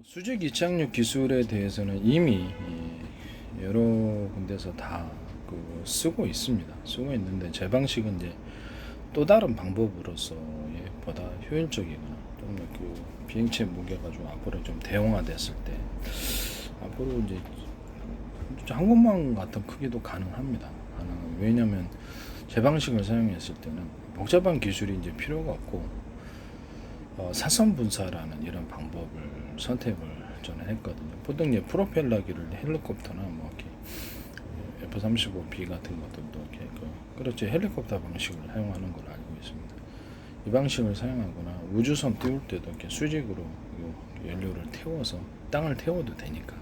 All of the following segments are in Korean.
수직 이착륙 기술에 대해서는 이미 여러 군데서 다 쓰고 있습니다. 쓰고 있는데 제 방식은 이제 또 다른 방법으로서 보다 효율적이거나 좀 비행체 무게가 좀 앞으로 좀 대형화됐을 때 앞으로 이제 항공모함 같은 크기도 가능합니다. 왜냐하면 제 방식을 사용했을 때는 복잡한 기술이 이제 필요가 없고 사선 분사라는 이런 방법을 선택을 저는 했거든요. 보통 이제 프로펠러기를 헬리콥터나 뭐 이렇게 F-35B 같은 것들도 이렇게 그렇죠, 헬리콥터 방식을 사용하는 걸 알고 있습니다. 이 방식을 사용하거나 우주선 띄울 때도 이렇게 수직으로 연료를 태워서 땅을 태워도 되니까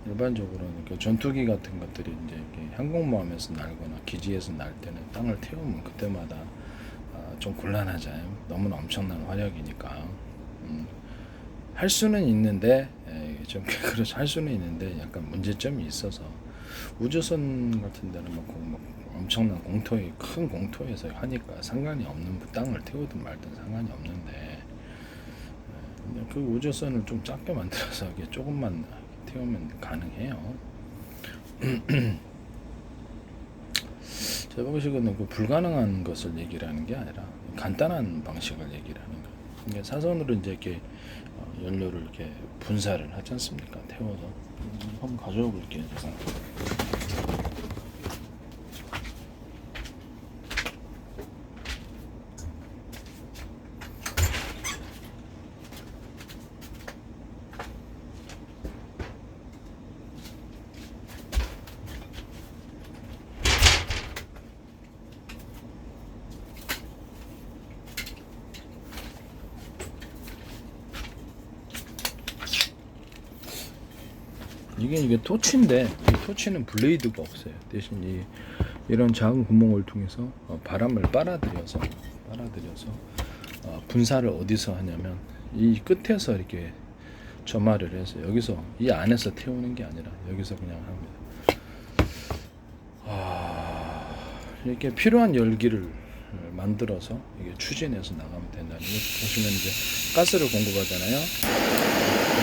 일반적으로는 전투기 같은 것들이 이제 이렇게 항공모함에서 날거나 기지에서 날 때는 땅을 태우면 그때마다 좀 곤란하잖아요. 너무나 엄청난 화력이니까 할 수는 있는데 좀 그렇죠. 할 수는 있는데 약간 문제점이 있어서 우주선 같은 데는 뭐 엄청난 공터에 큰 공터에서 하니까 상관이 없는 땅을 태우든 말든 상관이 없는데 그 우주선을 좀 작게 만들어서 이게 조금만 태우면 가능해요. 제 방식은 불가능한 것을 얘기를 하는 게 아니라 간단한 방식을 얘기를 하는 거예요. 그러니까 사선으로 이제 이렇게 연료를 이렇게 분사를 하지 않습니까? 태워서 한번 가져와 볼게요. 이게 토치인데 이 토치는 블레이드가 없어요. 대신 이런 작은 구멍을 통해서 바람을 빨아들여서 분사를 어디서 하냐면 이 끝에서 이렇게 점화를 해서 여기서 이 안에서 태우는 게 아니라 여기서 그냥 합니다. 이렇게 필요한 열기를 만들어서 이게 추진해서 나가면 된다는 거 보시면 이제 가스를 공급하잖아요.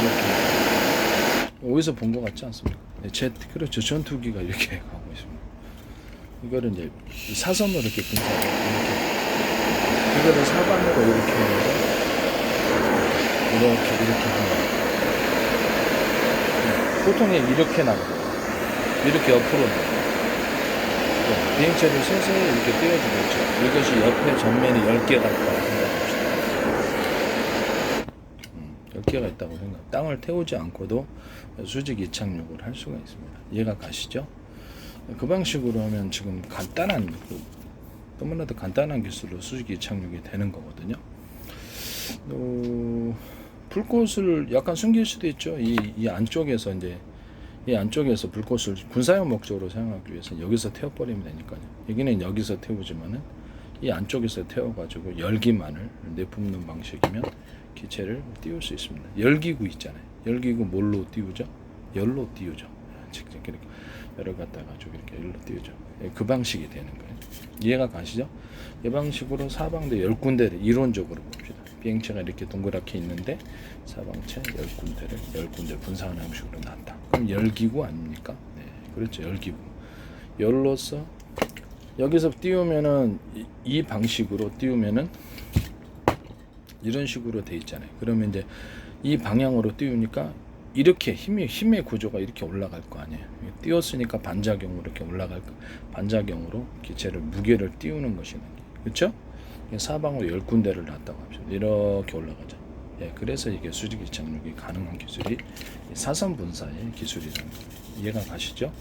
이렇게 어디서 본 것 같지 않습니까? 그렇죠. 전투기가 이렇게 가고 있습니다. 이거를 이제 사선으로 이렇게 분사해요. 이렇게. 이거를 사방으로 이렇게 하면 보통 이렇게 나가요. 이렇게 옆으로 나가요. 비행체를 서서히 이렇게 띄워주고 있죠. 이것이 옆에 전면이 10개가 있다고 생각합시다. 10개가 있다고 생각. 땅을 태우지 않고도 수직 이착륙을 할 수가 있습니다. 이해가 가시죠? 그 방식으로 하면 지금 간단한 너무나도 간단한 기술로 수직 이착륙이 되는 거거든요. 불꽃을 약간 숨길 수도 있죠. 이 안쪽에서 이제 이 안쪽에서 불꽃을 군사용 목적으로 사용하기 위해서 여기서 태워버리면 되니까요. 여기는 여기서 태우지만은 이 안쪽에서 태워가지고 열기만을 내뿜는 방식이면 기체를 띄울 수 있습니다. 열기구 있잖아요. 열기구 뭘로 띄우죠? 열로 띄우죠. 직접 이렇게 열을 갖다 가지고 이렇게 열로 띄우죠. 그 방식이 되는 거예요. 이해가 가시죠? 이 방식으로 사방대 10군데를 이론적으로 봅시다. 비행체가 이렇게 동그랗게 있는데 사방체 10군데 분사하는 형식으로 놨다. 그럼 열기구 아닙니까? 네, 그렇죠. 열기구. 열로서 여기서 띄우면은 이 방식으로 띄우면은 이런 식으로 돼 있잖아요. 그러면 이제 이 방향으로 띄우니까 이렇게 힘의 구조가 이렇게 올라갈 거 아니에요. 띄웠으니까 반작용으로 이렇게 올라갈 거. 반작용으로 기체를 무게를 띄우는 것이는 그렇죠? 사방으로 10군데를 놨다고 합시다. 이렇게 올라가죠. 예, 그래서 이게 수직 이착륙이 가능한 기술이 사선 분사의 기술이라는 거예요. 이해가 가시죠?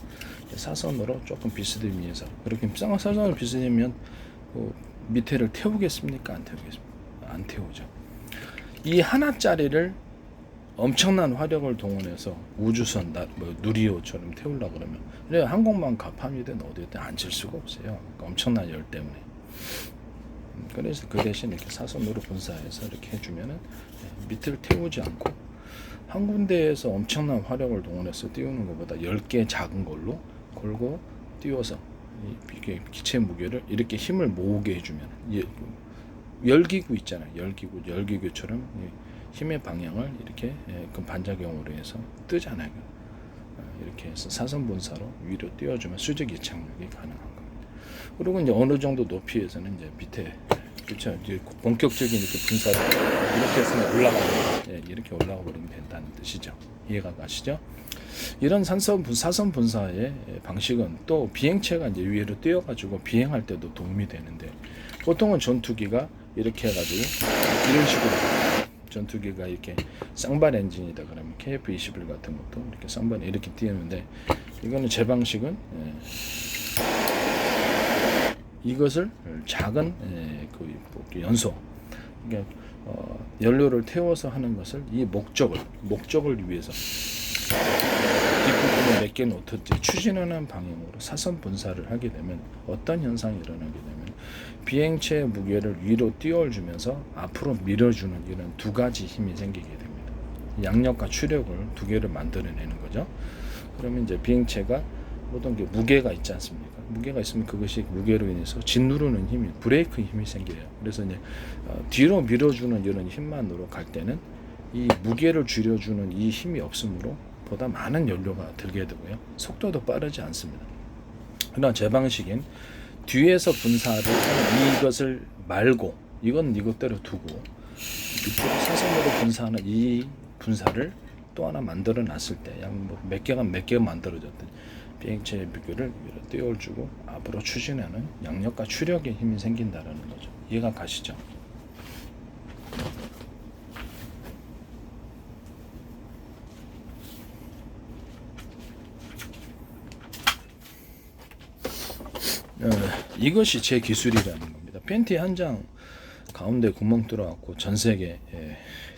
사선으로 조금 비스듬히 해서 그렇게 사선으로 비스듬히면 밑에를 태우겠습니까? 안 태우겠습니까? 안 태우죠. 이 하나짜리를 엄청난 화력을 동원해서 우주선, 누리호처럼 태우려고 그러면 항공모함 갑함이든 어디든 앉을 수가 없어요. 그러니까 엄청난 열 때문에. 그래서 그 대신 이렇게 사선으로 분사해서 이렇게 해주면은 밑을 태우지 않고 한 군데에서 엄청난 화력을 동원해서 띄우는 것보다 10개 작은 걸로 걸고 띄워서 이게 기체 무게를 이렇게 힘을 모으게 해주면 열기구 있잖아요. 열기구처럼 힘의 방향을 이렇게 그 반작용으로 해서 뜨잖아요. 이렇게 해서 사선 분사로 위로 띄워주면 수직 이착륙이 가능한 겁니다. 그리고 이제 어느 정도 높이에서는 이제 밑에 그렇죠. 이제 본격적인 이렇게 분사를 이렇게 해서 이렇게 올라가 버리면 된다는 뜻이죠. 이해가 가시죠? 이런 사선 분사의 방식은 또 비행체가 이제 위로 뛰어가지고 비행할 때도 도움이 되는데, 보통은 전투기가 이렇게 해가지고 이런 식으로 전투기가 이렇게 쌍발 엔진이다 그러면 KF-21 같은 것도 이렇게 쌍발에 이렇게 띄우는데, 이거는 제 방식은 이것을 작은 그 연소, 그러니까 연료를 태워서 하는 것을 이 목적을 위해서 뒷부분에 몇 개 놓듯이 추진하는 방향으로 사선 분사를 하게 되면 어떤 현상이 일어나게 되면 비행체의 무게를 위로 띄워주면서 앞으로 밀어주는 이런 두 가지 힘이 생기게 됩니다. 양력과 추력을 두 개를 만들어내는 거죠. 그러면 이제 비행체가 어떤 게 무게가 있지 않습니까? 무게가 있으면 그것이 무게로 인해서 짓누르는 힘이, 브레이크 힘이 생겨요. 그래서 이제 뒤로 밀어주는 이런 힘만으로 갈 때는 이 무게를 줄여주는 이 힘이 없으므로 보다 많은 연료가 들게 되고요. 속도도 빠르지 않습니다. 그러나 제 방식엔 뒤에서 분사를 하는 이것을 말고, 이건 이것대로 두고 밑으로 사선으로 분사하는 이 분사를 또 하나 만들어 놨을 때, 약 몇 개가 만들어졌든 비행체의 무게를 위로 띄워주고 앞으로 추진하는 양력과 추력의 힘이 생긴다라는 거죠. 이해가 가시죠? 이것이 제 기술이라는 겁니다. 팬티 한 장 가운데 구멍 뚫어갖고 전 세계에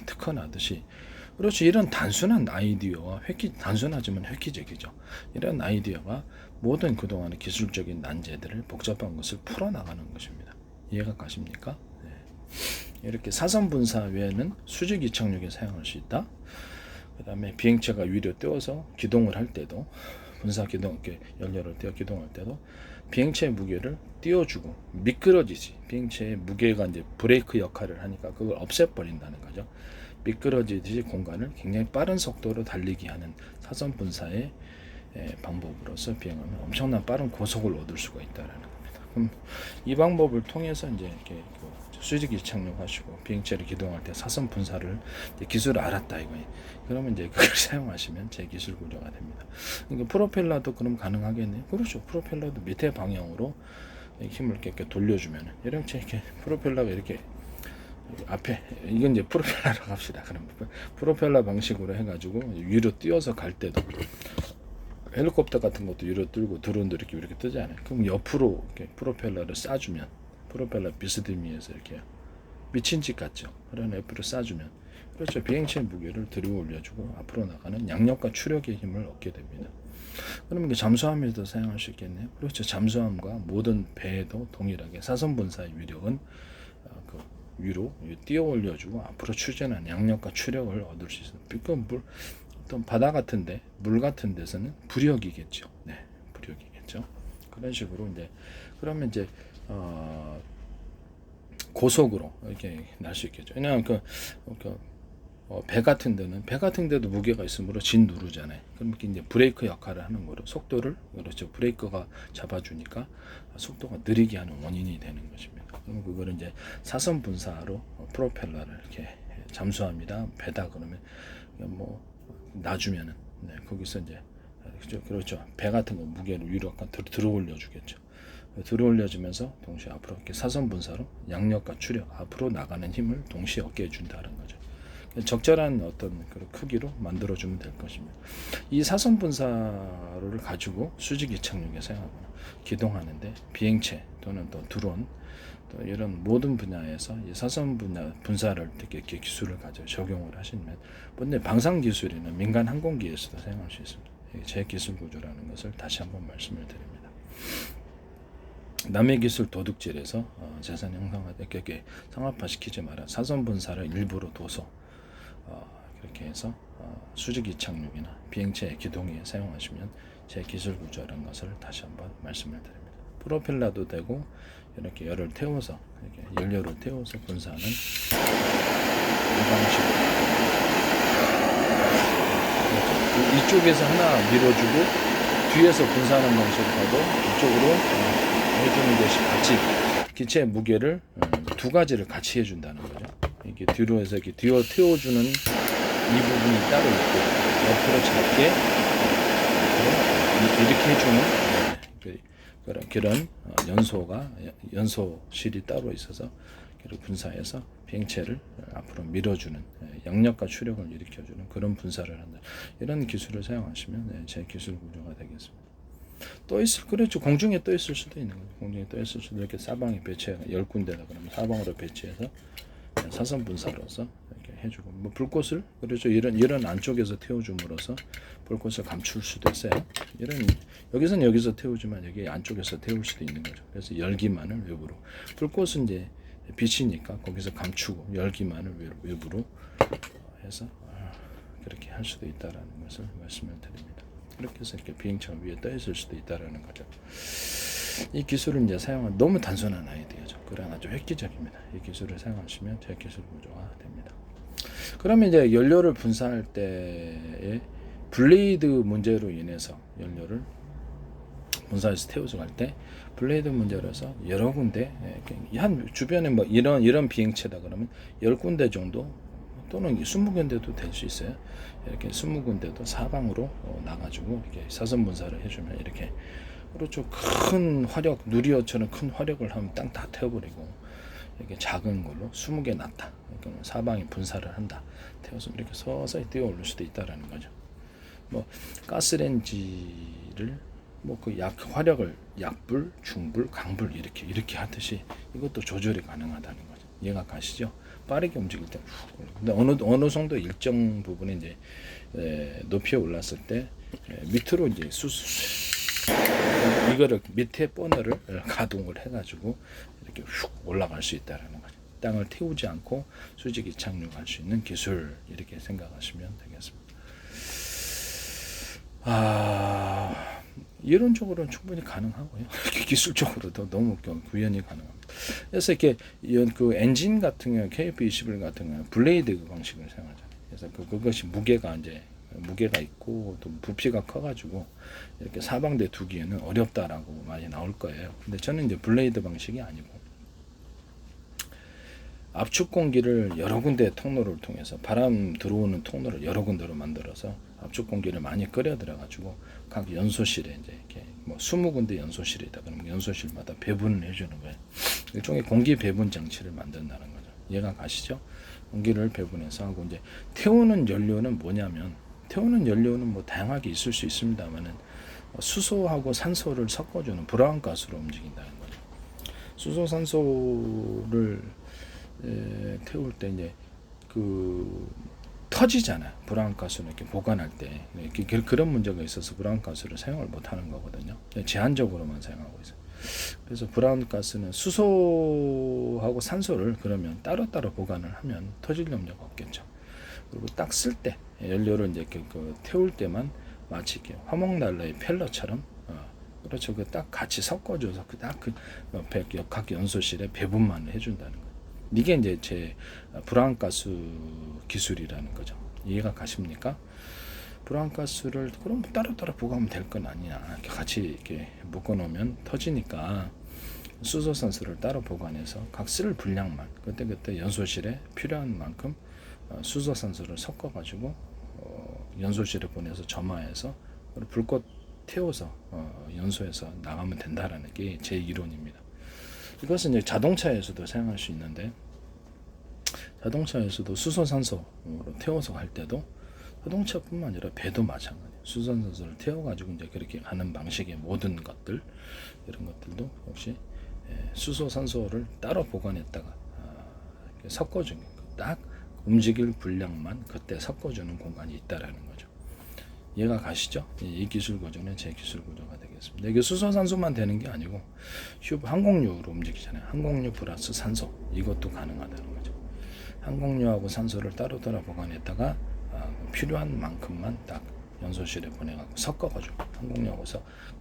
특허나듯이, 그렇죠. 이런 단순한 아이디어와 단순하지만 획기적이죠. 이런 아이디어가 모든 그동안의 기술적인 난제들을, 복잡한 것을 풀어나가는 것입니다. 이해가 가십니까? 네. 이렇게 사선 분사 외에는 수직 이착륙에 사용할 수 있다. 그 다음에 비행체가 위로 띄워서 기동을 할 때도, 분사 기동, 연료를 띄워 기동할 때도 비행체의 무게를 띄워주고 미끄러지지, 비행체의 무게가 이제 브레이크 역할을 하니까 그걸 없애버린다는 거죠. 미끄러지듯이 공간을 굉장히 빠른 속도로 달리게 하는 사선 분사의 방법으로서 비행하면 엄청난 빠른 고속을 얻을 수가 있다라는 겁니다. 그럼 이 방법을 통해서 이제 이렇게 수직 이착륙하시고 비행체를 기동할 때 사선 분사를 기술을 알았다 이거예요. 그러면 이제 그걸 사용하시면 제 기술 구조가 됩니다. 그러니까 프로펠러도 그럼 가능하겠네요. 그렇죠. 프로펠러도 밑에 방향으로 힘을 이렇게 돌려주면 이렇게 프로펠러가 이렇게 앞에, 이건 이제 프로펠러라고 합시다. 그럼 프로펠러 방식으로 해가지고 위로 띄어서 갈 때도, 헬리콥터 같은 것도 위로 뜨고 드론도 이렇게 뜨잖아요. 그럼 옆으로 이렇게 프로펠러를 쏴주면, 프로펠러 비스듬히해서 이렇게 미친 짓 같죠. 그런 옆으로 쏴주면, 그렇죠. 비행체 무게를 들어 올려주고 앞으로 나가는 양력과 추력의 힘을 얻게 됩니다. 그러면 잠수함에도 사용할 수 있겠네요. 그렇죠. 잠수함과 모든 배에도 동일하게 사선 분사의 위력은 위로 띄어 올려주고 앞으로 추진하는 양력과 추력을 얻을 수 있어요. 그 어떤 바다 같은데, 물 같은 데서는 부력이겠죠. 네, 부력이겠죠. 그런 식으로 이제, 그러면 이제 고속으로 이렇게 날 수 있겠죠. 왜냐하면 배 같은 데도 무게가 있으므로 진 누르잖아요. 그럼 이제 브레이크 역할을 하는 거로 속도를, 그렇죠. 브레이크가 잡아주니까 속도가 느리게 하는 원인이 되는 것입니다. 그럼 그거를 이제 사선 분사로 프로펠러를 이렇게 잠수함이다, 배다 그러면 뭐 놔주면은, 네, 거기서 이제 그렇죠. 배 같은 거 무게를 위로 약간 들어 올려주겠죠. 들어 올려주면서 동시에 앞으로 이렇게 사선 분사로 양력과 추력, 앞으로 나가는 힘을 동시에 얻게 해준다는 거죠. 적절한 어떤 그런 크기로 만들어주면 될 것입니다. 이 사선 분사를 가지고 수직 이착륙에 사용하거나 기동하는데, 비행체 또는 또 드론, 또 이런 모든 분야에서 이 사선 분사를 이렇게 기술을 가지고 적용을 하시면, 근데 방산 기술이나 민간 항공기에서도 사용할 수 있습니다. 제 기술 구조라는 것을 다시 한번 말씀을 드립니다. 남의 기술 도둑질에서 재산 형성하게 상업화시키지 마라. 사선 분사를 일부러 둬서 그렇게 해서 수직 이착륙이나 비행체 기동에 사용하시면 제 기술 구조라는 것을 다시 한번 말씀을 드립니다. 프로펠러도 되고 이렇게 열을 태워서, 이렇게 연료를 태워서 분사하는 이 방식. 이쪽에서 하나 밀어주고 뒤에서 분사하는 방식으로 가도 이쪽으로 해주는 것이 같이 기체의 무게를 두 가지를 같이 해준다는 거죠. 이게 뒤로 해서 이렇게 뒤로 태워주는 이 부분이 따로 있고 옆으로 작게 이렇게 해주는 그런 연소실이 따로 있어서 분사해서 비행체를 앞으로 밀어주는 양력과 추력을 일으켜주는 그런 분사를 한다. 이런 기술을 사용하시면 제 기술 구조가 되겠습니다. 그렇죠. 공중에 떠 있을 수도 있는 거죠. 공중에 떠 있을 수도 이렇게 사방에 배치해 10군데다 그러면 사방으로 배치해서 사선 분사로서 이렇게 해주고 뭐 불꽃을 그렇죠. 이런 안쪽에서 태워줌으로써 불꽃을 감출 수도 있어요. 여기서는 여기서 태우지만 여기 안쪽에서 태울 수도 있는 거죠. 그래서 열기만을 외부로 불꽃은 이제 빛이니까 거기서 감추고 열기만을 외부로 해서 그렇게 할 수도 있다라는 것을 말씀을 드립니다. 그렇게 해서 이렇게 비행체가 위에 떠 있을 수도 있다라는 거죠. 이 기술을 이제 사용한 너무 단순한 아이디어죠. 그러나 아주 획기적입니다. 이 기술을 사용하시면 제 기술 구조가 됩니다. 그러면 이제 연료를 분사할 때에 블레이드 문제로 인해서 연료를 분사해서 태워서 갈 때 블레이드 문제로서 여러 군데 한 주변에 뭐 이런 비행체다 그러면 10군데 정도 또는 20군데도 될 수 있어요. 이렇게 20군데도 사방으로 나가지고 이렇게 사선 분사를 해주면 이렇게 그렇죠. 큰 화력 누리호처럼 큰 화력을 하면 땅 다 태워버리고 이렇게 작은 걸로 20개 놨다. 그러니까 사방에 분사를 한다. 태워서 이렇게 서서히 뛰어 오를 수도 있다라는 거죠. 뭐 가스렌지를 뭐 그 화력을 약불, 중불, 강불 이렇게 하듯이 이것도 조절이 가능하다는 거죠. 이해가 가시죠? 빠르게 움직일 때, 근데 어느 정도 일정 부분에 이제 높이에 올랐을 때 밑으로 이제 이거를 밑에 버너를 가동을 해가지고 이렇게 훅 올라갈 수 있다라는 거죠. 땅을 태우지 않고 수직이 착륙할 수 있는 기술 이렇게 생각하시면 되겠습니다. 이론적으로는 충분히 가능하고요. 기술적으로도 너무 구현이 가능합니다. 그래서 이렇게 그 엔진 같은 경우 KF21 같은 경우 블레이드 방식을 사용하잖아요. 그래서 그것이 무게가 있고 또 부피가 커가지고 이렇게 사방대 두기에는 어렵다라고 많이 나올 거예요. 근데 저는 이제 블레이드 방식이 아니고 압축 공기를 여러 군데 통로를 통해서 바람 들어오는 통로를 여러 군데로 만들어서 압축 공기를 많이 끌어 들여 가지고 각 연소실에 이제 이렇게 뭐 20군데 연소실이다 그러면 연소실마다 배분을 해주는 거예요. 일종의 공기 배분 장치를 만든다는 거죠. 이해가 가시죠? 공기를 배분해서 하고 이제 태우는 연료는 뭐냐면 태우는 연료는 뭐 다양하게 있을 수 있습니다만은 수소하고 산소를 섞어주는 브라운 가스로 움직인다는 거죠. 수소 산소를 태울 때 이제 터지잖아요. 브라운 가스는 이렇게 보관할 때 그런 문제가 있어서 브라운 가스를 사용을 못 하는 거거든요. 제한적으로만 사용하고 있어요. 그래서 브라운 가스는 수소하고 산소를 그러면 따로따로 보관을 하면 터질 염려가 없겠죠. 그리고 딱 쓸 때 연료를 이제 태울 때만 마치 이렇게 화목난로의 펠러처럼 그렇죠. 딱 같이 섞어줘서 각 연소실에 배분만 해준다는 거예요. 이게 이제 제 브라운 가스 기술이라는 거죠. 이해가 가십니까? 브라운 가스를 그럼 따로따로 보관하면 될 건 아니냐. 이렇게 같이 이렇게 묶어놓으면 터지니까 수소산소를 따로 보관해서 각 쓸 분량만 그때 연소실에 필요한 만큼 수소산소를 섞어가지고 연소실에 보내서 점화해서 불꽃 태워서 연소해서 나가면 된다라는 게 제 이론입니다. 이것은 이제 자동차에서도 사용할 수 있는데 자동차에서도 수소산소로 태워서 갈 때도 자동차뿐만 아니라 배도 마찬가지예요. 수소산소를 태워가지고 이제 그렇게 가는 방식의 모든 것들 이런 것들도 역시 수소산소를 따로 보관했다가 섞어주는 딱 움직일 분량만 그때 섞어주는 공간이 있다라는 거죠. 이해가 가시죠? 이 기술 구조는 제 기술 구조가 되겠습니다. 이게 수소산소만 되는 게 아니고 항공유로 움직이잖아요. 항공유 플러스 산소 이것도 가능하다는 거죠. 항공유하고 산소를 따로따로 보관했다가 필요한 만큼만 딱 연소실에 보내가지고 섞어가지고 항공유하고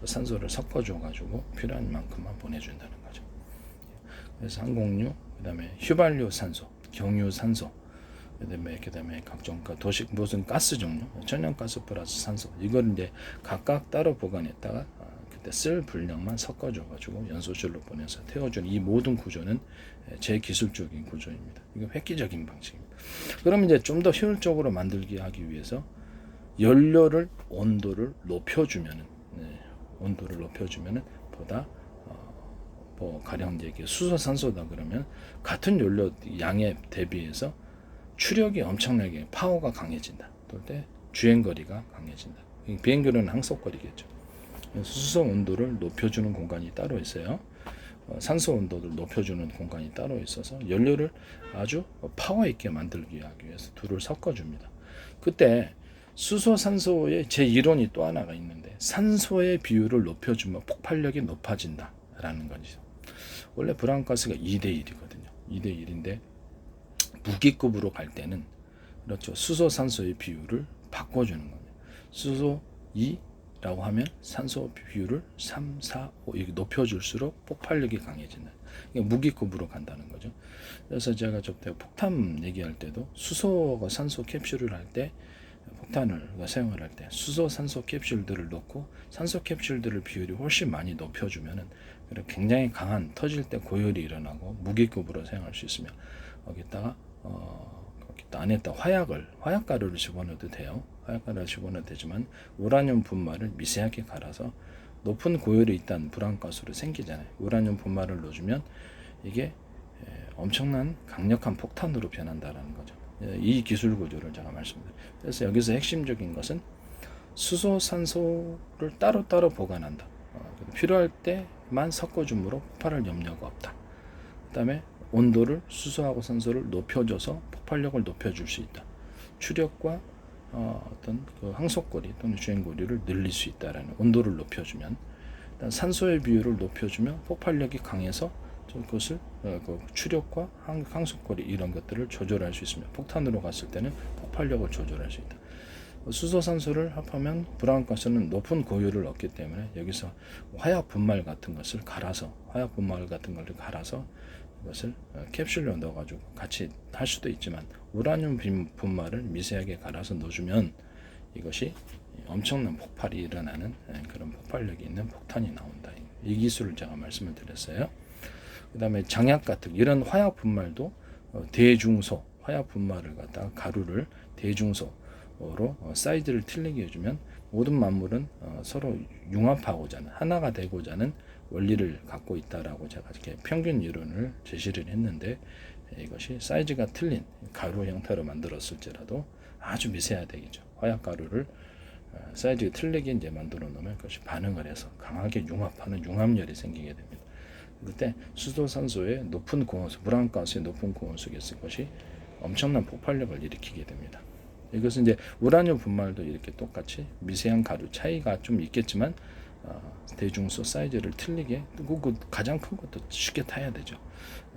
산소를 섞어줘가지고 필요한 만큼만 보내준다는 거죠. 그래서 항공유, 그다음에 휘발유 산소, 경유 산소 그다음에 각종 도식 무슨 가스 종류, 천연가스 플러스 산소 이걸 이제 각각 따로 보관했다가 그때 쓸 분량만 섞어줘가지고 연소실로 보내서 태워주는 이 모든 구조는 제 기술적인 구조입니다. 이거 획기적인 방식입니다. 그럼 이제 좀 더 효율적으로 만들기 하기 위해서 연료를 온도를 높여주면은 온도를 높여주면은 보다 뭐 가령 이제 수소 산소다 그러면 같은 연료 양에 대비해서 추력이 엄청나게 파워가 강해진다. 또 때 주행거리가 강해진다. 비행거리는 항속거리겠죠. 수소 온도를 높여주는 공간이 따로 있어요. 산소 온도를 높여주는 공간이 따로 있어서 연료를 아주 파워 있게 만들기 하기 위해서 둘을 섞어줍니다. 그때 수소 산소의 제 이론이 또 하나가 있는데 산소의 비율을 높여주면 폭발력이 높아진다라는 거죠. 원래 브라운가스가 2대1이거든요. 2대1인데 무기급으로 갈 때는 그렇죠. 수소 산소의 비율을 바꿔주는 겁니다. 수소 2라고 하면 산소 비율을 3, 4, 5 이렇게 높여줄수록 폭발력이 강해진다. 무기급으로 간다는 거죠. 그래서 제가 저때 폭탄 얘기할 때도 수소와 산소 캡슐을 할 때 폭탄을 사용을 할 때 수소 산소 캡슐들을 넣고 산소 캡슐들을 비율이 훨씬 많이 높여주면은 굉장히 강한 터질 때 고열이 일어나고 무기급으로 사용할 수 있으며 거기다가 안에다 화약가루를 집어넣어도 돼요. 화약가루를 집어넣어도 되지만 우라늄 분말을 미세하게 갈아서 높은 고열이 있다는 불안가스로 생기잖아요. 우라늄 분말을 넣어주면 이게 엄청난 강력한 폭탄으로 변한다라는 거죠. 이 기술 구조를 제가 말씀드려요. 그래서 여기서 핵심적인 것은 수소, 산소를 따로따로 보관한다. 필요할 때만 섞어줌으로 폭발할 염려가 없다. 그 다음에 온도를 수소하고 산소를 높여줘서 폭발력을 높여줄 수 있다. 추력과 어떤 그 항속거리 또는 주행거리를 늘릴 수 있다라는 온도를 높여주면 일단 산소의 비율을 높여주면 폭발력이 강해서 그것을 그 추력과 항속거리 이런 것들을 조절할 수 있으며 폭탄으로 갔을 때는 폭발력을 조절할 수 있다. 수소 산소를 합하면 브라운가스는 높은 고열을 얻기 때문에 여기서 화약 분말 같은 것을 갈아서 이것을 캡슐로 넣어가지고 같이 할 수도 있지만 우라늄 분말을 미세하게 갈아서 넣어주면 이것이 엄청난 폭발이 일어나는 그런 폭발력이 있는 폭탄이 나온다. 이 기술을 제가 말씀을 드렸어요. 그 다음에 장약 같은 이런 화약 분말도 대중소 화약 분말을 갖다가 가루를 대중소로 사이즈를 틀리게 해주면 모든 만물은 서로 융합하고자 하는 하나가 되고자 하는 원리를 갖고 있다라고 제가 이렇게 평균 이론을 제시를 했는데 이것이 사이즈가 틀린 가루 형태로 만들었을지라도 아주 미세해야 되겠죠. 화약 가루를 사이즈가 틀리게 이제 만들어 놓으면 그것이 반응을 해서 강하게 융합하는 융합열이 생기게 됩니다. 그때 수소 산소의 높은 고온수, 브라운가스의 높은 고온 속에 있을 것이 엄청난 폭발력을 일으키게 됩니다. 이것은 이제 우라늄 분말도 이렇게 똑같이 미세한 가루 차이가 좀 있겠지만 대중소 사이즈를 틀리게 그 가장 큰 것도 쉽게 타야 되죠.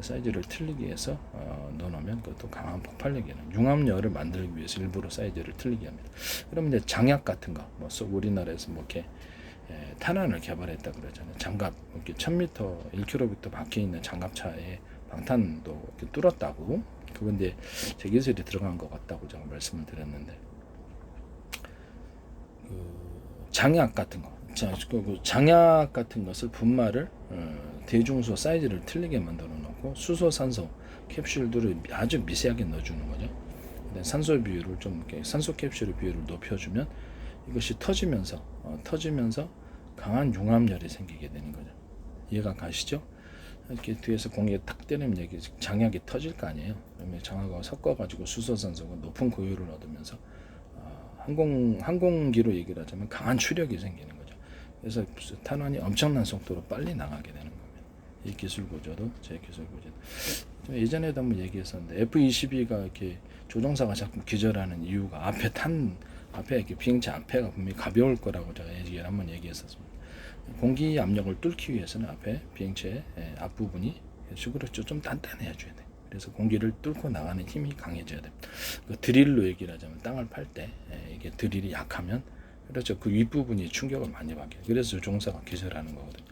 사이즈를 틀리게 해서 넣어놓으면 그것도 강한 폭발력이는 융합열을 만들기 위해서 일부러 사이즈를 틀리게 합니다. 그러면 이제 장약 같은 거, 뭐 우리나라에서 뭐 이렇게 탄환을 개발했다 그러잖아요. 장갑 이렇게 1000m, 1km 밖에 있는 장갑차에 방탄도 이렇게 뚫었다고. 그건데 제 기술이 들어간 것 같다고 제가 말씀을 드렸는데 장약 같은 거. 장약 같은 것을 분말을 대중소 사이즈를 틀리게 만들어 놓고 수소 산소 캡슐들을 아주 미세하게 넣어주는 거죠. 산소 비율을 좀 이렇게 산소 캡슐의 비율을 높여주면 이것이 터지면서 강한 융합열이 생기게 되는 거죠. 이해가 가시죠? 이렇게 뒤에서 공기에 탁 때리면 여기 장약이 터질 거 아니에요. 그러면 장약하고 섞어가지고 수소 산소가 높은 고열을 얻으면서 항공기로 얘기를 하자면 강한 추력이 생기는 거죠. 그래서 탄환이 엄청난 속도로 빨리 나가게 되는 겁니다. 이 기술 구조도 제 기술 구조. 예전에도 한번 얘기했었는데 F-22가 이렇게 조종사가 자꾸 기절하는 이유가 앞에 이렇게 비행체 앞에가 분명히 가벼울 거라고 제가 한번 얘기했었습니다. 공기 압력을 뚫기 위해서는 앞에 비행체 앞부분이 그렇죠. 좀 단단해야 줘야 돼. 그래서 공기를 뚫고 나가는 힘이 강해져야 됩니다. 그 드릴로 얘기를 하자면 땅을 팔 때 이게 드릴이 약하면 그렇죠. 그 윗부분이 충격을 많이 받게. 그래서 조종사가 기절하는 거거든요.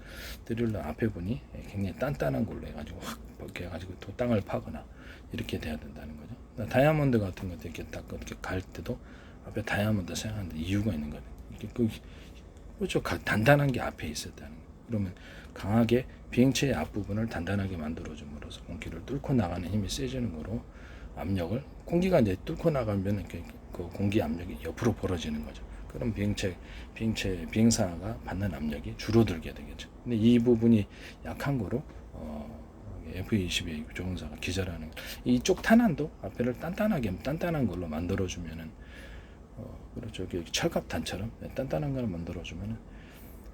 드릴로 앞에 분이 굉장히 단단한 걸로 해가지고 확 이렇게 가지고 또 땅을 파거나 이렇게 돼야 된다는 거죠. 다이아몬드 같은 것도 이렇게 딱 이렇게 갈 때도 앞에 다이아몬드 생각하는데 이유가 있는 거예요. 이렇게 그렇죠. 단단한 게 앞에 있었다는 거예요. 그러면 강하게 비행체의 앞부분을 단단하게 만들어줌으로써 공기를 뚫고 나가는 힘이 세지는 거로 압력을 공기가 이제 뚫고 나가면 그 공기 압력이 옆으로 벌어지는 거죠. 그럼 비행사가 받는 압력이 줄어들게 되겠죠. 근데 이 부분이 약한 거로 F-22 조종사가 기절하는 이쪽 탄환도 앞에를 단단한 걸로 만들어주면은 그렇죠. 철갑탄처럼 단단한 걸 만들어주면은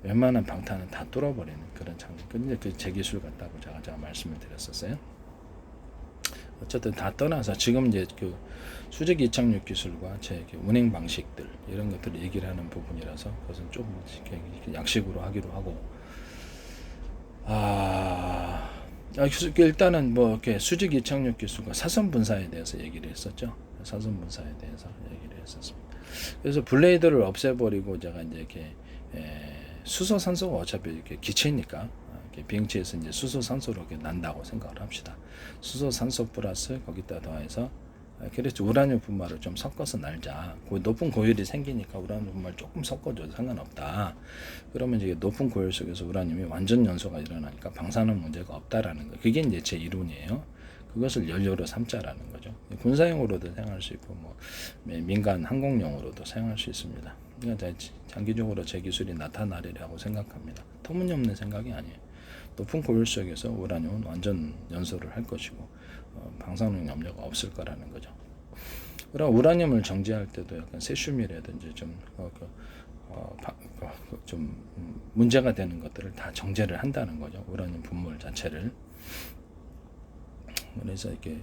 웬만한 방탄은 다 뚫어버리는 그런 장면. 근데 그 제 기술 같다고 제가 말씀을 드렸었어요. 어쨌든 다 떠나서 지금 이제 그 수직 이착륙 기술과 제 운행 방식들 이런 것들을 얘기를 하는 부분이라서 그것은 조금 약식으로 하기로 하고 일단은 뭐 이렇게 수직 이착륙 기술과 사선 분사에 대해서 얘기를 했었죠. 사선 분사에 대해서 얘기를 했었습니다. 그래서 블레이드를 없애버리고 제가 이제 이렇게 수소 산소가 어차피 이렇게 기체니까 비행체에서 이제 수소 산소로 이렇게 난다고 생각을 합시다. 수소 산소 플러스 거기다 더해서 그래서 우라늄 분말을 좀 섞어서 날자. 높은 고열이 생기니까 우라늄 분말 조금 섞어줘도 상관없다. 그러면 이제 높은 고열 속에서 우라늄이 완전 연소가 일어나니까 방사능 문제가 없다라는 거. 그게 이제 제 이론이에요. 그것을 연료로 삼자라는 거죠. 군사용으로도 사용할 수 있고 뭐 민간 항공용으로도 사용할 수 있습니다. 그러니까 장기적으로 제 기술이 나타나리라고 생각합니다. 터무니없는 생각이 아니에요. 높은 고열 속에서 우라늄은 완전 연소를 할 것이고 방사능 염려가 없을 거라는 거죠. 그럼 우라늄을 정제할 때도 약간 세슘이라든지 좀 문제가 되는 것들을 다 정제를 한다는 거죠. 우라늄 분말 자체를. 그래서 이렇게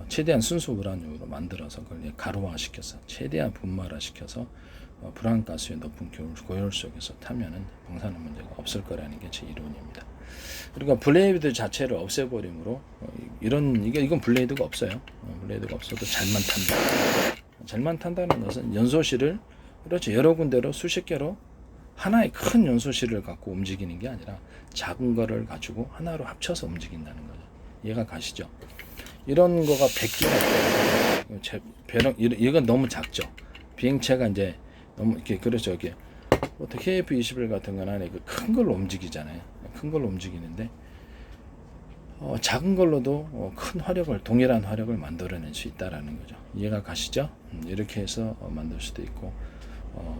최대한 순수 우라늄으로 만들어서 그걸 가루화시켜서 최대한 분말화시켜서 불안가스의 높은 고열 속에서 타면은 방사능 문제가 없을 거라는 게 제 이론입니다. 그러니까 블레이드 자체를 없애버림으로 이건 블레이드가 없어요. 블레이드가 없어도 잘만 탄다. 잘만 탄다는 것은 연소실을 그렇죠. 여러 군데로 수십 개로 하나의 큰 연소실을 갖고 움직이는 게 아니라 작은 거를 가지고 하나로 합쳐서 움직인다는 거죠. 이해가 가시죠? 이런 거가 100기가 있다. 이건 너무 작죠. 비행체가 이제 너무 이렇게 그렇죠. 이게 KF-21 같은 건 안에 큰 걸로 움직이잖아요. 큰 걸로 움직이는데 작은 걸로도 큰 화력을 동일한 화력을 만들어낼 수 있다라는 거죠. 이해가 가시죠? 이렇게 해서 만들 수도 있고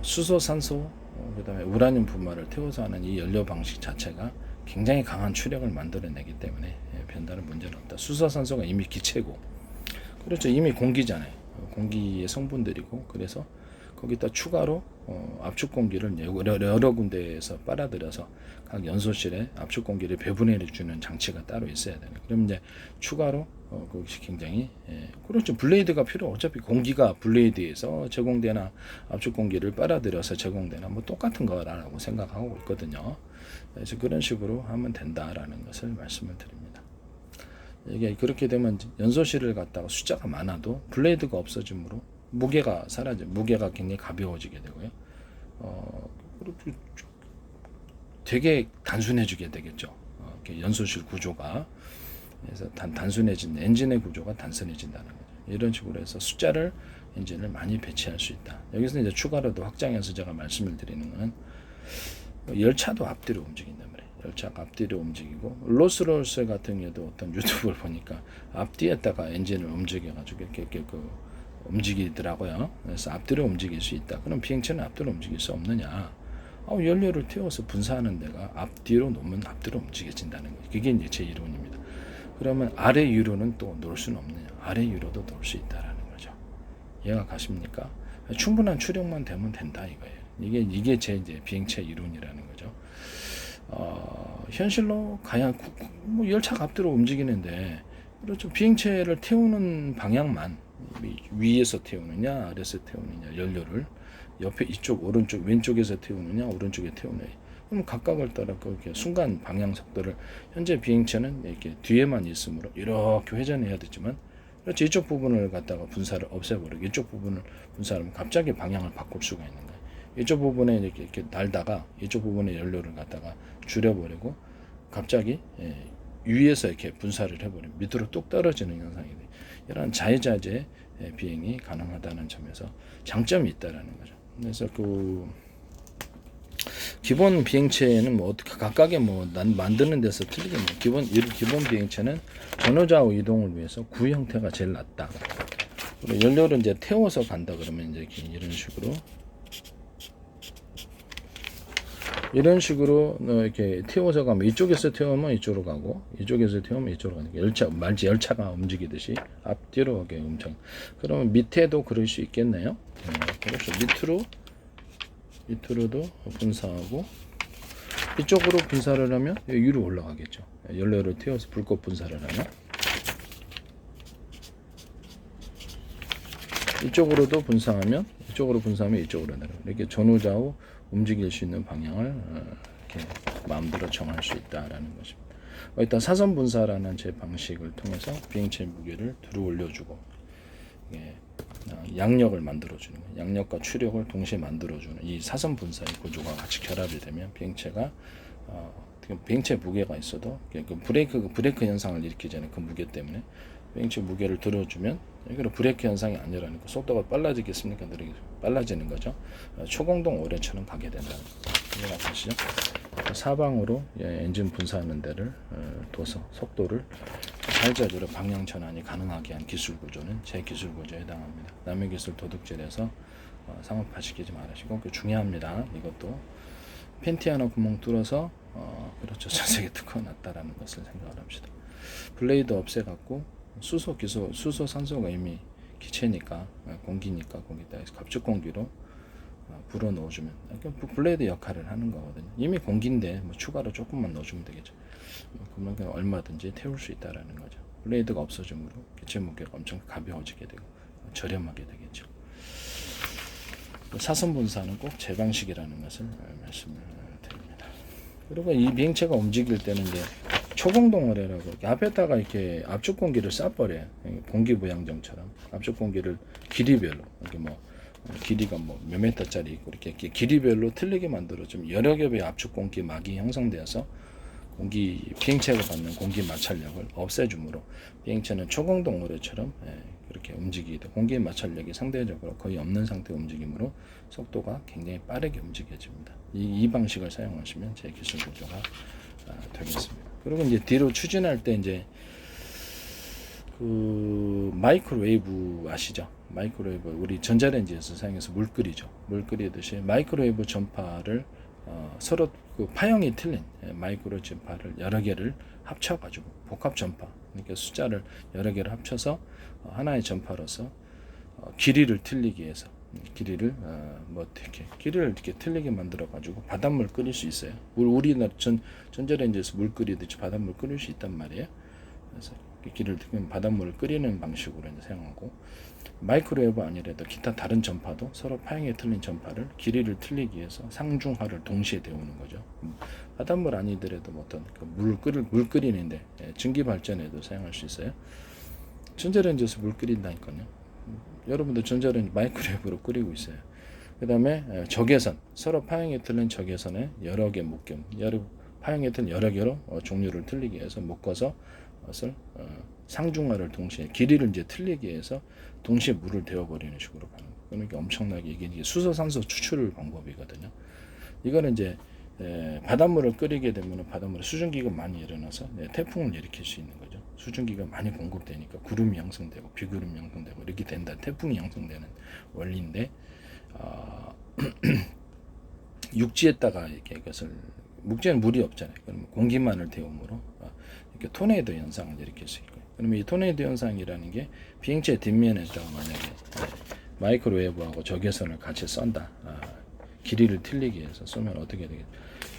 수소, 산소, 그다음에 우라늄 분말을 태워서 하는 이 연료 방식 자체가 굉장히 강한 추력을 만들어내기 때문에 별다른 문제는 없다. 수소, 산소가 이미 기체고 그렇죠. 이미 공기잖아요. 공기의 성분들이고 그래서 거기다 추가로 압축 공기를 여러 군데에서 빨아들여서 각 연소실에 압축 공기를 배분해 주는 장치가 따로 있어야 되는. 그럼 이제 추가로 그것이 굉장히 그렇죠. 블레이드가 어차피 공기가 블레이드에서 제공되나 압축 공기를 빨아들여서 제공되나 뭐 똑같은 거라고 생각하고 있거든요. 그래서 그런 식으로 하면 된다라는 것을 말씀을 드립니다. 이게 그렇게 되면 연소실을 갖다가 숫자가 많아도 블레이드가 없어지므로 무게가 무게가 굉장히 가벼워지게 되고요. 되게 단순해지게 되겠죠. 연소실 구조가 그래서 단순해진 엔진의 구조가 단순해진다는 거죠. 이런 식으로 해서 숫자를 엔진을 많이 배치할 수 있다. 여기서 이제 추가로도 확장해서 제가 말씀을 드리는 것은 열차도 앞뒤로 움직인단 말이에요. 열차가 앞뒤로 움직이고 롤스로이스 같은 경우도 어떤 유튜브를 보니까 앞뒤에다가 엔진을 움직여가지고 이렇게 움직이더라고요. 그래서 앞뒤로 움직일 수 있다. 그럼 비행체는 앞뒤로 움직일 수 없느냐? 연료를 태워서 분사하는 데가 앞뒤로 놓으면 앞뒤로 움직여진다는 거예요. 그게 이제 제 이론입니다. 그러면 아래 유로는 또 놓을 수는 없느냐? 아래 유로도 놓을 수 있다라는 거죠. 이해가 가십니까? 충분한 추력만 되면 된다 이거예요. 이게 제 이제 비행체 이론이라는 거죠. 현실로 가야 뭐 열차가 앞뒤로 움직이는데 그렇죠. 비행체를 태우는 방향만 위에서 태우느냐 아래에서 태우느냐 연료를 옆에 이쪽 오른쪽 왼쪽에서 태우느냐 오른쪽에 태우느냐 그럼 각각을 따라 그렇게 순간 방향 속도를 현재 비행체는 이렇게 뒤에만 있으므로 이렇게 회전해야 되지만 그렇지 이쪽 부분을 갖다가 분사를 없애버리고 이쪽 부분을 분사하면 갑자기 방향을 바꿀 수가 있는 거예요. 이쪽 부분에 이렇게 날다가 이쪽 부분에 연료를 갖다가 줄여버리고 갑자기 위에서 이렇게 분사를 해버리면 밑으로 뚝 떨어지는 현상이 돼. 이런 자유자재 비행이 가능하다는 점에서 장점이 있다라는 거죠. 그래서 그 기본 비행체는 뭐 각각의 뭐 만드는 데서 틀리게 뭐 기본 비행체는 전후좌우 이동을 위해서 구 형태가 제일 낫다. 그리고 연료를 이제 태워서 간다 그러면 이제 이런 식으로 이렇게 태워서 가면 이쪽에서 태우면 이쪽으로 가고 이쪽에서 태우면 이쪽으로 가는 열차가 움직이듯이 앞뒤로 이렇게 엄청. 그러면 밑에도 그럴 수 있겠네요. 그렇죠. 밑으로도 분사하고 이쪽으로 분사를 하면 위로 올라가겠죠. 연료를 태워서 불꽃 분사를 하면 이쪽으로도 분사하면 이쪽으로 내려. 이렇게 전후좌우 움직일 수 있는 방향을 이렇게 마음대로 정할 수 있다라는 것입니다. 일단 사선 분사라는 제 방식을 통해서 비행체 무게를 들어 올려주고 양력을 만들어주는 거예요. 양력과 추력을 동시에 만들어주는 이 사선 분사의 구조가 같이 결합이 되면 비행체가 비행체 무게가 있어도 그 브레이크 현상을 일으키지 않는 그 무게 때문에 비행체 무게를 들어주면 이거는 브레이크 현상이 아니라는 거. 속도가 빨라지겠습니까? 느리게 빨라지는 거죠. 초공동 오래처럼 가게 된다는 거. 이해가시죠? 사방으로 엔진 분사하는 데를 둬서 속도를 자유자재로 방향 전환이 가능하게 한 기술 구조는 제 기술 구조에 해당합니다. 남의 기술 도둑질해서 상업화시키지 말으시고 중요합니다. 이것도 팬티 하나 구멍 뚫어서 그렇죠. 전 세계 특허 났다라는 것을 생각을 합시다. 블레이드 없애갖고 수소 산소가 이미 기체니까 공기니까 거기다 갑축 공기로 불어 넣어주면 블레이드 역할을 하는 거거든요. 이미 공기인데 뭐 추가로 조금만 넣어주면 되겠죠. 그만큼 얼마든지 태울 수 있다라는 거죠. 블레이드가 없어짐으로 기체 무게가 엄청 가벼워지게 되고 저렴하게 되겠죠. 사선 분사는 꼭 제 방식이라는 것을 말씀을 드립니다. 그리고 이 비행체가 움직일 때는 이제 초공동어래라고 앞에다가 이렇게 압축 공기를 쏴버려요. 공기 부양정처럼 압축 공기를 길이별로 이렇게 뭐 길이가 뭐 몇 미터짜리 있고 이렇게 길이별로 틀리게 만들어 좀 여러 겹의 압축 공기 막이 형성되어서 비행체가 받는 공기 마찰력을 없애주므로 비행체는 초공동 오래처럼 그렇게 움직이게 돼. 공기 마찰력이 상대적으로 거의 없는 상태 움직임으로 속도가 굉장히 빠르게 움직여집니다. 이 방식을 사용하시면 제 기술 구조가 되겠습니다. 그리고 이제 뒤로 추진할 때 이제 그 마이크로웨이브 아시죠? 마이크로웨이브 우리 전자레인지에서 사용해서 물 끓이죠. 물 끓이듯이 마이크로웨이브 전파를 서로 그 파형이 틀린 마이크로 전파를 여러 개를 합쳐가지고 복합 전파, 그러니까 숫자를 여러 개를 합쳐서 하나의 전파로서 길이를 틀리게 해서 길이를 이렇게 틀리게 만들어 가지고 바닷물 끓일 수 있어요. 우리나라 전자레인지에서 물 끓이듯이 바닷물 끓일 수 있단 말이에요. 그래서 길이를 틀면 바닷물을 끓이는 방식으로 이제 사용하고 마이크로웨이브 아니라도 기타 다른 전파도 서로 파형이 틀린 전파를 길이를 틀리기 위해서 상중하를 동시에 데우는 거죠. 바닷물 아니더라도 어떤 물 끓이는데 전기 발전에도 사용할 수 있어요. 전자레인지에서 물 끓인다니까요. 여러분들 전자레인지 마이크로웨이브로 끓이고 있어요. 그 다음에 적외선, 서로 파형이 틀린 적외선에 여러 개 묶음, 파형이 틀린 여러 개로 종류를 틀리게 해서 묶어서 것을 상중하를 동시에 길이를 이제 틀리게 해서 동시에 물을 데워버리는 식으로 가는 거예요. 그러니까 엄청나게 이게 수소산소 추출 방법이거든요. 이거는 이제 바닷물을 끓이게 되면 바닷물에 수증기가 많이 일어나서 태풍을 일으킬 수 있는 거죠. 수증기가 많이 공급되니까 구름이 형성되고 비구름이 형성되고 이렇게 된다. 태풍이 형성되는 원리인데 육지에다가 이렇게 이것을 묵지에는 물이 없잖아요. 그러면 공기만을 데움으로 이렇게 토네이도 현상을 일으킬 수 있고요. 그러면 이 토네이도 현상이라는 게 비행체 뒷면에다가 만약에 마이크로웨이브하고 적외선을 같이 쏜다. 길이를 틀리게 해서 쏘면 어떻게 되겠죠?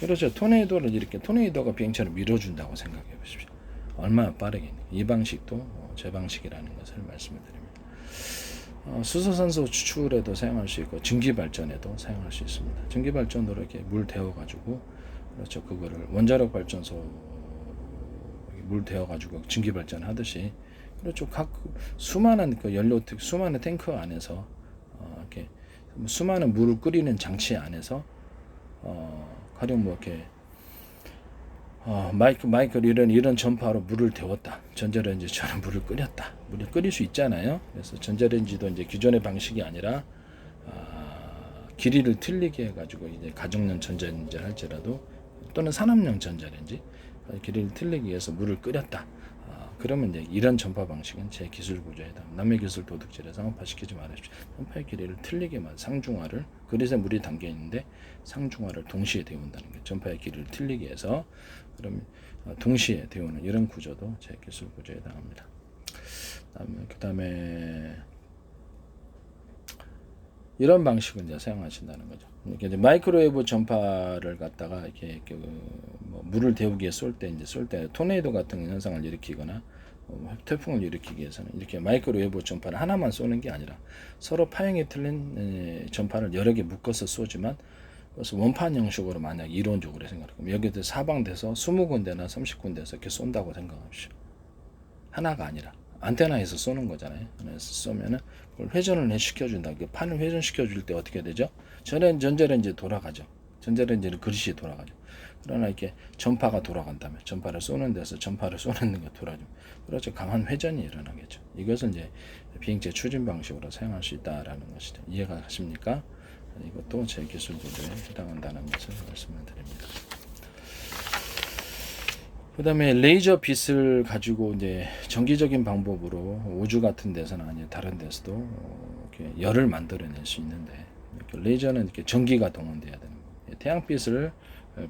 그렇죠. 토네이도가 비행체를 밀어준다고 생각해 보십시오. 얼마나 빠르겠니? 이 방식도 제 방식이라는 것을 말씀을 드립니다. 수소산소 추출에도 사용할 수 있고 증기 발전에도 사용할 수 있습니다. 증기 발전으로 이렇게 물 데워가지고 그렇죠. 그거를 원자력 발전소 물 데워가지고 증기 발전하듯이 그렇죠. 각 수많은 그 연료 수많은 탱크 안에서 이렇게 수많은 물을 끓이는 장치 안에서 가령 뭐 이렇게 마이클 이런 전파로 물을 데웠다. 전자레인지처럼 물을 끓였다. 물을 끓일 수 있잖아요. 그래서 전자레인지도 이제 기존의 방식이 아니라 길이를 틀리게 해가지고 이제 가정용 전자레인지를 할지라도 또는 산업용 전자레인지 길이를 틀리기 위해서 물을 끓였다. 그러면 이제 이런 전파 방식은 제 기술 구조에 해당. 남의 기술 도둑질에 상업화시키지 말아주십시오. 전파의 길이를 틀리게만 상중하를 그릇에 물이 담겨 있는데 상중하를 동시에 데운다는 게 전파의 길이를 틀리게 해서 그럼 동시에 데우는 이런 구조도 제 기술 구조에 해당합니다. 그다음에 이런 방식을 이제 사용하신다는 거죠. 이제 마이크로웨이브 전파를 갖다가 이렇게 뭐 물을 데우기 위해 쏠 때 토네이도 같은 현상을 일으키거나 태풍을 일으키기 위해서는 이렇게 마이크로웨이브 전파를 하나만 쏘는 게 아니라 서로 파형이 틀린 전파를 여러 개 묶어서 쏘지만 그래서 원판 형식으로 만약 이론적으로 생각하면 여기서 사방돼서 20군데나 30군데에서 이렇게 쏜다고 생각하십시오. 하나가 아니라 안테나에서 쏘는 거잖아요. 안에서 쏘면은 그걸 회전을 시켜준다. 그 판을 회전시켜줄 때 어떻게 되죠? 전자레인지 돌아가죠. 전자레인지는 그릇이 돌아가죠. 그러나 이렇게 전파가 돌아간다면 전파를 쏘는 데서 전파를 쏘는 게 돌아가죠. 그렇죠. 강한 회전이 일어나겠죠. 이것은 이제 비행체 추진 방식으로 사용할 수 있다라는 것이죠. 이해가 가십니까? 이것도 제 기술 구조에 해당한다는 것을 말씀을 드립니다. 그 다음에 레이저 빛을 가지고 이제 정기적인 방법으로 우주 같은 데서는 아니 다른 데서도 이렇게 열을 만들어낼 수 있는데 이렇게 레이저는 이렇게 전기가 동원돼야 되는 거예요. 태양빛을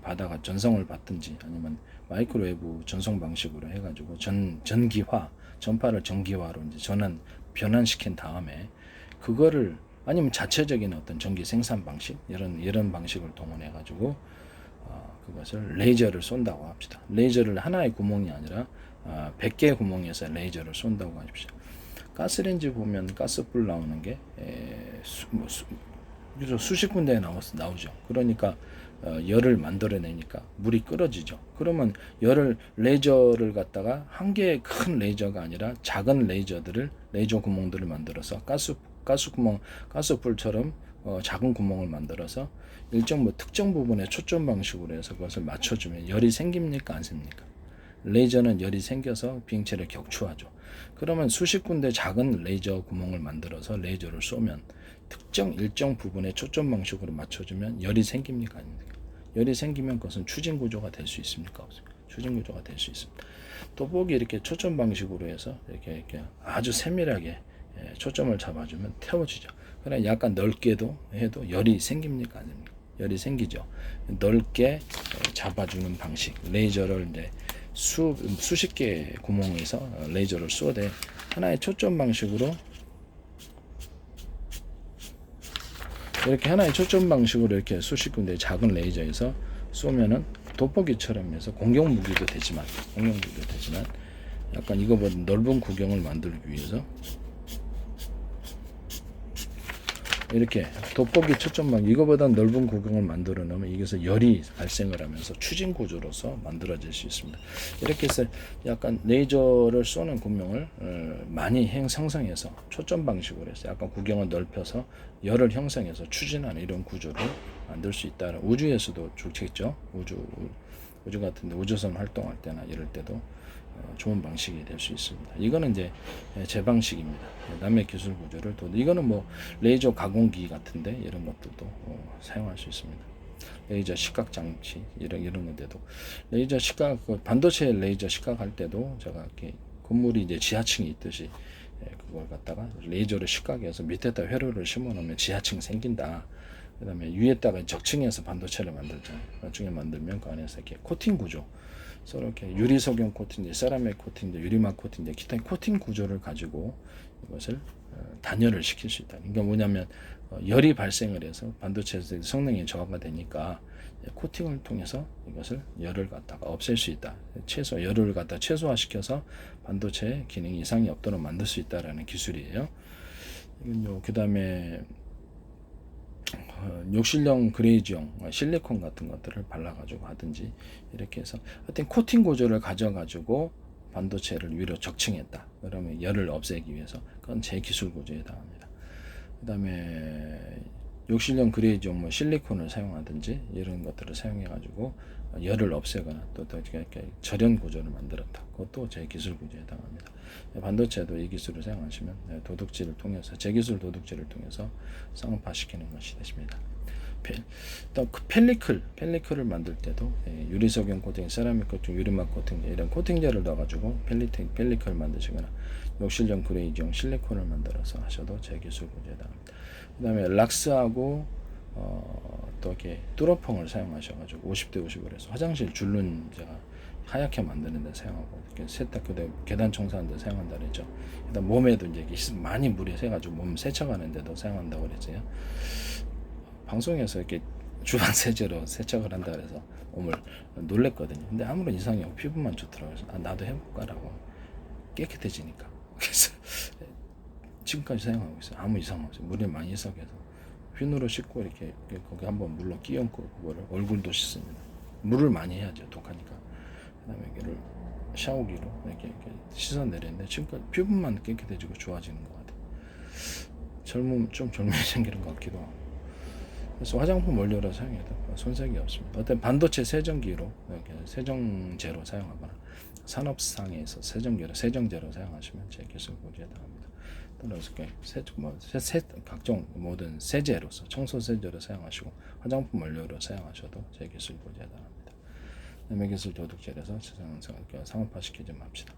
받아가 전송을 받든지 아니면 마이크로웨이브 전송 방식으로 해가지고 전기화 전파를 전기화로 이제 변환시킨 다음에 그거를 아니면 자체적인 어떤 전기 생산 방식 이런 방식을 동원해 가지고 그것을 레이저를 쏜다고 합시다. 레이저를 하나의 구멍이 아니라 100개의 구멍에서 레이저를 쏜다고 하십시오. 가스레인지 보면 가스불 나오는 게 수십 군데에 나오죠. 그러니까 열을 만들어내니까 물이 끓어지죠. 그러면 레이저를 갖다가 한 개의 큰 레이저가 아니라 작은 레이저 구멍들을 만들어서 가스불처럼 작은 구멍을 만들어서 일정 특정 부분에 초점 방식으로 해서 그것을 맞춰주면 열이 생깁니까 안 생깁니까? 레이저는 열이 생겨서 비행체를 격추하죠. 그러면 수십 군데 작은 레이저 구멍을 만들어서 레이저를 쏘면 일정 부분에 초점 방식으로 맞춰주면 열이 생깁니까 아닙니까? 열이 생기면 그것은 추진 구조가 될 수 있습니까? 없습니까? 추진 구조가 될 수 있습니다. 또보기 이렇게 초점 방식으로 해서 이렇게 아주 세밀하게 초점을 잡아주면 태워지죠. 그러나 약간 넓게도 해도 열이 생깁니까 아닙니까? 열이 생기죠. 넓게 잡아주는 방식, 레이저를 이제 수십 개의 구멍에서 레이저를 쏘되 하나의 초점 방식으로 이렇게 수십 군데 작은 레이저에서 쏘면은 돋보기처럼 해서 공격 무기도 되지만 약간 이거보다 넓은 구경을 만들기 위해서 이렇게 돋보기 초점방 이거보다 넓은 구경을 만들어 놓으면 이게서 열이 발생을 하면서 추진 구조로서 만들어질 수 있습니다. 이렇게 해서 약간 레이저를 쏘는 구멍을 많이 형성해서 초점 방식으로 해서 약간 구경을 넓혀서 열을 형성해서 추진하는 이런 구조를 만들 수 있다. 우주에서도 좋겠죠. 우주 같은데 우주선 활동할 때나 이럴 때도 좋은 방식이 될 수 있습니다. 이거는 이제 제 방식입니다. 남의 기술 구조를 또 이거는 뭐 레이저 가공기 같은데 이런 것들도 사용할 수 있습니다. 레이저 시각 장치 이런 건데도 레이저 시각 반도체 레이저 시각할 때도 제가 이렇게 건물이 이제 지하층이 있듯이 그걸 갖다가 레이저를 시각해서 밑에다 회로를 심어 놓으면 지하층 생긴다. 그다음에 위에다가 적층해서 반도체를 만들잖아요. 적층에 만들면 그 안에서 이렇게 코팅 구조 서로 이렇게 유리 석영 코팅, 세라믹 코팅, 유리막 코팅, 기타 코팅 구조를 가지고 이것을 단열을 시킬 수 있다. 그러니까 뭐냐면 열이 발생을 해서 반도체 성능이 저하가 되니까 코팅을 통해서 이것을 열을 갖다가 없앨 수 있다. 열을 갖다 최소화시켜서 반도체 기능 이상이 없도록 만들 수 있다라는 기술이에요. 그다음에 욕실용 그레이즈용 실리콘 같은 것들을 발라가지고 하든지 이렇게 해서 하여튼 코팅 구조를 가져가지고 반도체를 위로 적층했다. 그러면 열을 없애기 위해서 그건 제 기술 구조에 해당합니다. 그 다음에 욕실용 그레이지용 뭐 실리콘을 사용하든지 이런 것들을 사용해 가지고 열을 없애거나 또 이렇게 절연 구조를 만들었다. 그것도 제 기술 구조에 해당합니다. 반도체도 이 기술을 사용하시면 도둑질을 통해서 제기술 도둑질을 통해서 쌍업화시키는 것이 되십니다. 또 그 펠리클을 만들 때도 유리석용 코팅, 세라믹 코팅, 유리막 코팅 이런 코팅제를 넣어가지고 펠리클 만드시거나 욕실용 그레이지용 실리콘을 만들어서 하셔도 제 기술 구조에 해당합니다. 그 다음에 락스하고 또 이렇게 뚜러펑을 사용하셔가지고 50대 50으로 해서 화장실 줄눈 제가 하얗게 만드는 데 사용하고 이렇게 세탁 계단 청소하는 데 사용한다 그랬죠. 일단 몸에도 이제 많이 물이 새가지고 몸 세척하는 데도 사용한다고 그랬어요. 방송에서 이렇게 주방 세제로 세척을 한다 그래서 몸을 놀랬거든요. 근데 아무런 이상이 없고 피부만 좋더라고요. 아, 나도 해볼까라고. 깨끗해지니까. 그래서 지금까지 사용하고 있어요. 아무 이상 없어요. 물이 많이 썩여서 휘누로 씻고 이렇게 거기 한번 물로 끼얹고 그거를 얼굴도 씻습니다. 물을 많이 해야죠. 독하니까. 그다음에 이거를 샤워기로 이렇게 씻어내렸는데 지금까지 피부만 깨끗해지고 좋아지는 것 같아요. 좀 젊어지는 것 같기도 하고. 그래서 화장품 원료로 사용해도 손색이 없습니다. 어떤 반도체 세정기로 이렇게 세정제로 사용하거나 산업상에서 세정제로 사용하시면 제 기술 구조에 해당합니다. 또는 각종 모든 세제로서 청소 세제로 사용하시고 화장품 원료로 사용하셔도 제 기술 구조에 해당합니다. 남의 기술 도둑질에서 상업화시키지 맙시다.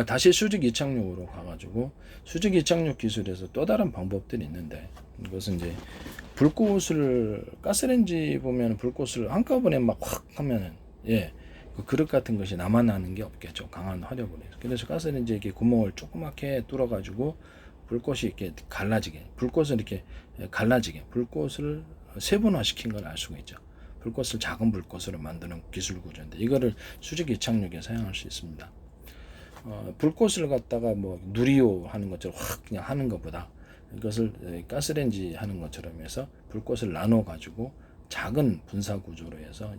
다시 수직 이착륙으로 가가지고 수직 이착륙 기술에서 또 다른 방법들이 있는데 이것은 이제 가스레인지 보면 불꽃을 한꺼번에 막 확 하면은 그 그릇 같은 것이 남아나는 게 없겠죠. 강한 화력으로 해서. 그래서 가스레인지에 이렇게 구멍을 조그맣게 뚫어가지고 불꽃이 이렇게 갈라지게 불꽃을 세분화시킨 걸 알 수가 있죠. 불꽃을 작은 불꽃으로 만드는 기술 구조인데 이거를 수직 이착륙에 사용할 수 있습니다. 불꽃을 갖다가 뭐 누리호 하는 것처럼 확 그냥 하는 것보다 이것을 가스레인지 하는 것처럼 해서 불꽃을 나눠 가지고 작은 분사 구조로 해서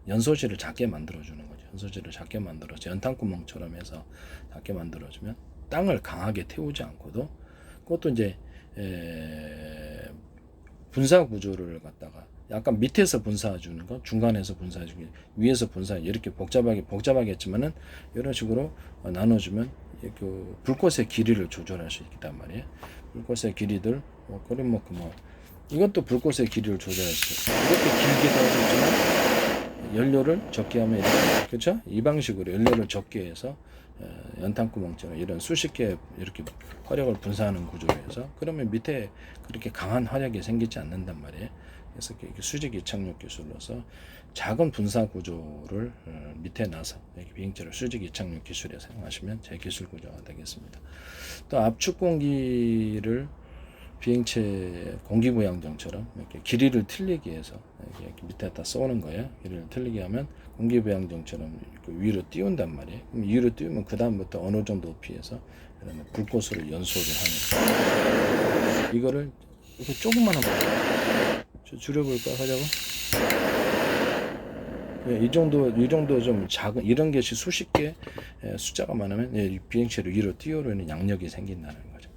연소실을 작게 만들어 주는 거죠. 연소실을 작게 만들어서 연탄구멍처럼 해서 작게 만들어 주면 땅을 강하게 태우지 않고도 그것도 이제 분사 구조를 갖다가 약간 밑에서 분사해 주는 거, 중간에서 분사해 주고 위에서 분사 이렇게 복잡하겠지만은 이런 식으로 나눠주면 그 불꽃의 길이를 조절할 수 있단 말이에요. 불꽃의 길이들 이것도 불꽃의 길이를 조절할 수 있어요. 이렇게 길게 되어있지만 연료를 적게 하면 이렇게 그렇죠? 이 방식으로 연료를 적게 해서 연탄구멍처럼 이런 수십 개 이렇게 화력을 분사하는 구조로 해서 그러면 밑에 그렇게 강한 화력이 생기지 않는단 말이에요. 그래서 수직 이착륙 기술로서 작은 분사 구조를 밑에 놔서 비행체를 수직 이착륙 기술에 사용하시면 제 기술 구조가 되겠습니다. 또 압축 공기를 비행체 공기부양정처럼 이렇게 길이를 틀리게 해서 이렇게 밑에다 쏘는 거예요. 길이를 틀리게 하면 공기부양정처럼 위로 띄운단 말이에요. 그럼 위로 띄우면 그 다음부터 어느 정도 높이에서 불꽃으로 연소를 하는 거예요. 이거를 이렇게 조금만 한번 줄여볼까 하자고. 이 정도 좀 작은 이런 것이 수십 개 숫자가 많으면 비행체를 위로 띄우려는 양력이 생긴다는 거죠.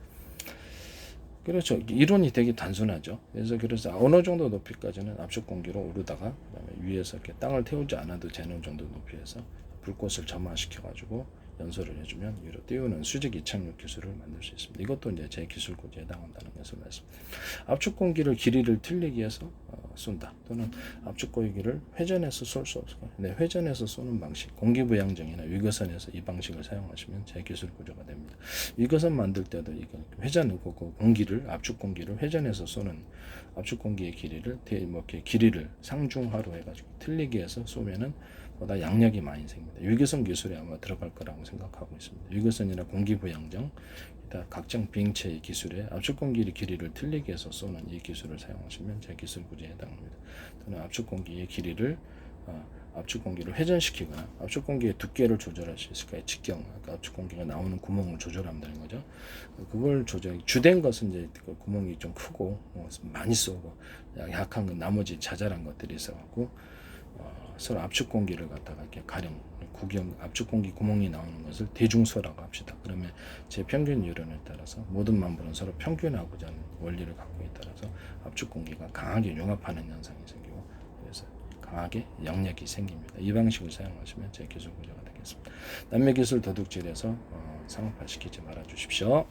그렇죠. 이론이 되게 단순하죠. 그래서 어느 정도 높이까지는 압축 공기로 오르다가 그다음에 위에서 이렇게 땅을 태우지 않아도 되는 정도 높이에서 불꽃을 점화시켜 가지고 연소를 해주면 위로 띄우는 수직 이착륙 기술을 만들 수 있습니다. 이것도 이제 제 기술 구조에 해당한다는 것을 말씀드립니다. 압축 공기를 길이를 틀리게 해서 쏜다. 또는 압축 공기를 회전해서 쏠 수 없을까요? 네, 회전해서 쏘는 방식, 공기부양정이나 위거선에서 이 방식을 사용하시면 제 기술 구조가 됩니다. 위거선 만들 때도 이거 압축 공기를 회전해서 쏘는 압축 공기의 길이를 이렇게 길이를 상중하로 해가지고 틀리게 해서 쏘면은 보다 양력이 많이 생깁니다. 위거선 기술에 아마 들어갈 거라고 생각하고 있습니다. 위거선이나 공기부양정, 각종 비행체의 기술에 압축 공기의 길이를 틀리게 해서 쏘는 이 기술을 사용하시면 제 기술 구조에 해당합니다. 또는 압축 공기의 길이를 압축 공기를 회전시키거나 압축 공기의 두께를 조절할 수 있을까요? 직경, 압축 공기가 나오는 구멍을 조절하면 되는 거죠. 그걸 주된 것은 이제 그 구멍이 좀 크고 많이 쏘고 약한 건 나머지 자잘한 것들이 있어갖고 서로 압축 공기를 갖다가 이렇게 가령 압축 공기 구멍이 나오는 것을 대중소라고 합시다. 그러면 제 평균 이론에 따라서 모든 만물은 서로 평균하고자 하는 원리를 갖고 있다라서 압축 공기가 강하게 융합하는 현상이 생기고 그래서 강하게 영역이 생깁니다. 이 방식을 사용하시면 제 기술 구조가 되겠습니다. 남의 기술 도둑질해서 상업화시키지 말아 주십시오.